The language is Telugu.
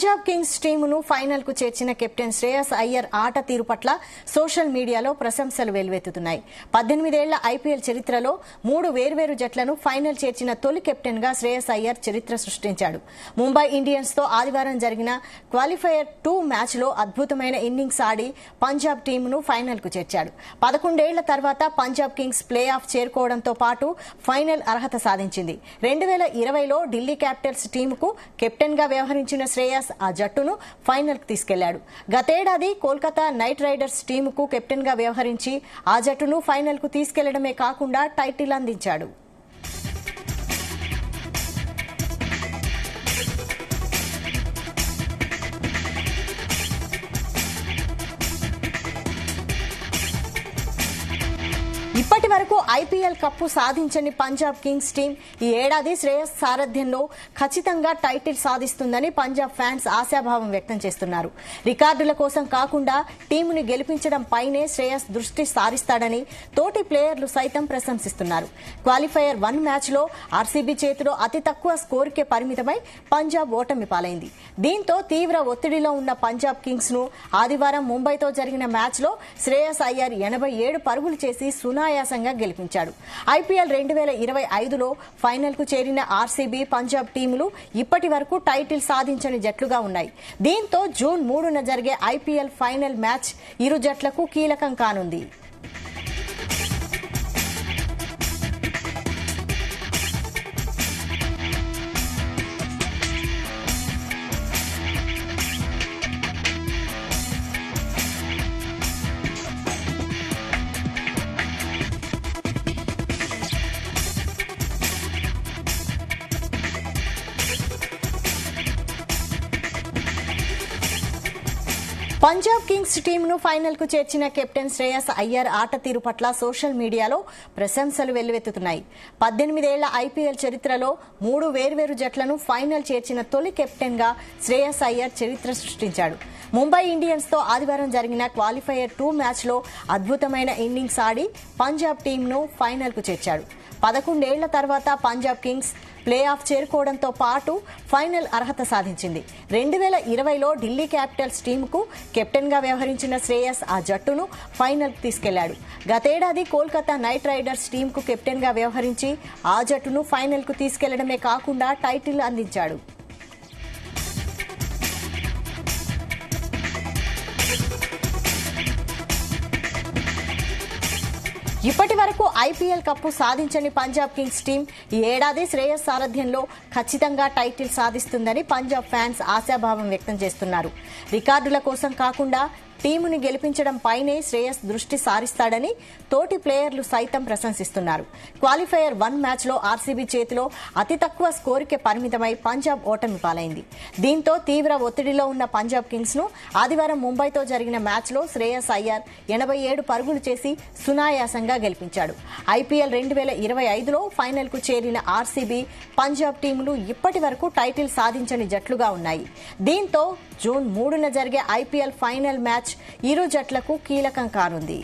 పంజాబ్ కింగ్స్ టీమును ఫైనల్ కు చేర్చిన కెప్టెన్ శ్రేయస్ అయ్యర్ ఆట తీరు పట్ల సోషల్ మీడియాలో ప్రశంసలు వెల్లువెత్తుతున్నాయి. 18 ఏళ్ల ఐపీఎల్ చరిత్రలో 3 వేర్వేరు జట్లను ఫైనల్ చేర్చిన తొలి కెప్టెన్ గా శ్రేయస్ అయ్యర్ చరిత్ర సృష్టించాడు. ముంబై ఇండియన్స్ తో ఆదివారం జరిగిన క్వాలిఫైయర్ 2 మ్యాచ్ లో అద్భుతమైన ఇన్నింగ్స్ ఆడి పంజాబ్ టీమును ఫైనల్ కు చేర్చాడు. 11 ఏళ్ల తర్వాత పంజాబ్ కింగ్స్ ప్లే ఆఫ్ చేరుకోవడంతో పాటు ఫైనల్ అర్హత సాధించింది. 2020లో ఢిల్లీ క్యాపిటల్స్ టీముకు కెప్టెన్ గా వ్యవహరించిన శ్రేయస్ ఆ జట్టును ఫైనల్ కు తీసుకెళ్లాడు. గతేడాది కోల్కతా నైట్ రైడర్స్ టీముకు కెప్టెన్ గా వ్యవహరించి ఆ జట్టును ఫైనల్ కు తీసుకెళ్లడమే కాకుండా టైటిల్ అందించాడు. ఇప్పటి వరకు ఐపీఎల్ కప్పు సాధించని పంజాబ్ కింగ్స్ టీం ఈ ఏడాది శ్రేయస్ సారథ్యంలో ఖచ్చితంగా టైటిల్ సాధిస్తుందని పంజాబ్ ఫ్యాన్స్ ఆశాభావం వ్యక్తం చేస్తున్నారు. రికార్డుల కోసం కాకుండా టీముని గెలిపించడం పైనే శ్రేయస్ దృష్టి సారిస్తాడని తోటి ప్లేయర్లు సైతం ప్రశంసిస్తున్నారు. క్వాలిఫైయర్ 1 మ్యాచ్ లో ఆర్సీబీ చేతిలో అతి తక్కువ స్కోరుకే పరిమితమై పంజాబ్ ఓటమి పాలైంది. దీంతో తీవ్ర ఒత్తిడిలో ఉన్న పంజాబ్ కింగ్స్ ను ఆదివారం ముంబైతో జరిగిన మ్యాచ్ లో శ్రేయస్ అయ్యర్ 87 పరుగులు చేసి సునాయాసంగా గెలిపించాడు. ఐపీఎల్ 2025లో ఫైనల్ కు చేరిన ఆర్సీబీ, పంజాబ్ టీములు ఇప్పటి వరకు టైటిల్ సాధించని జట్లుగా ఉన్నాయి. దీంతో జూన్ 3న జరిగే ఐపీఎల్ ఫైనల్ మ్యాచ్ ఇరు జట్లకు కీలకం కానుంది. పంజాబ్ కింగ్స్ టీంను ఫైనల్ కు చేర్చిన కెప్టెన్ శ్రేయస్ అయ్యర్ ఆట తీరు పట్ల సోషల్ మీడియాలో ప్రశంసలు వెల్లువెత్తుతున్నాయి. 18 ఏళ్ల ఐపీఎల్ చరిత్రలో 3 వేర్వేరు జట్లను ఫైనల్ చేర్చిన తొలి కెప్టెన్ గా శ్రేయస్ అయ్యర్ చరిత్ర సృష్టించాడు. ముంబై ఇండియన్స్ తో ఆదివారం జరిగిన క్వాలిఫైయర్ 2 మ్యాచ్ లో అద్భుతమైన ఇన్నింగ్స్ ఆడి పంజాబ్ టీంను ఫైనల్ కు చేర్చాడు. 11 ఏళ్ల తర్వాత పంజాబ్ కింగ్స్ ప్లే ఆఫ్ చేరుకోవడంతో పాటు ఫైనల్ అర్హత సాధించింది. 2020లో ఢిల్లీ క్యాపిటల్స్ టీముకు కెప్టెన్ గా వ్యవహరించిన శ్రేయస్ ఆ జట్టును ఫైనల్ కు తీసుకెళ్లాడు. గతేడాది కోల్కతా నైట్ రైడర్స్ టీముకు కెప్టెన్ గా వ్యవహరించి ఆ జట్టును ఫైనల్ కు తీసుకెళ్లడమే కాకుండా టైటిల్ అందించాడు. ఇప్పటి వరకు ఐపీఎల్ కప్పు సాధించని పంజాబ్ కింగ్స్ టీం ఈ ఏడాది శ్రేయస్ సారథ్యంలో ఖచ్చితంగా టైటిల్ సాధిస్తుందని పంజాబ్ ఫ్యాన్స్ ఆశాభావం వ్యక్తం చేస్తున్నారు. రికార్డుల కోసం కాకుండా టీముని గెలిపించడం పైనే శ్రేయస్ దృష్టి సారిస్తాడని తోటి ప్లేయర్లు సైతం ప్రశంసిస్తున్నారు. క్వాలిఫైయర్ 1 మ్యాచ్ లో ఆర్సీబీ చేతిలో అతి తక్కువ స్కోరుకే పరిమితమై పంజాబ్ ఓటమి పాలైంది. దీంతో తీవ్ర ఒత్తిడిలో ఉన్న పంజాబ్ కింగ్స్ ను ఆదివారం ముంబైతో జరిగిన మ్యాచ్ లో శ్రేయస్ అయ్యర్ 87 పరుగులు చేసి సునాయాసంగా గెలిపించాడు. ఐపీఎల్ 2025లో ఫైనల్ కు చేరిన ఆర్సీబీ, పంజాబ్ టీములు ఇప్పటి వరకు టైటిల్ సాధించని జట్లుగా ఉన్నాయి. దీంతో జూన్ 3న జరిగే ఐపీఎల్ ఫైనల్ మ్యాచ్ ఇరు జట్లకు కీలకం కానుంది.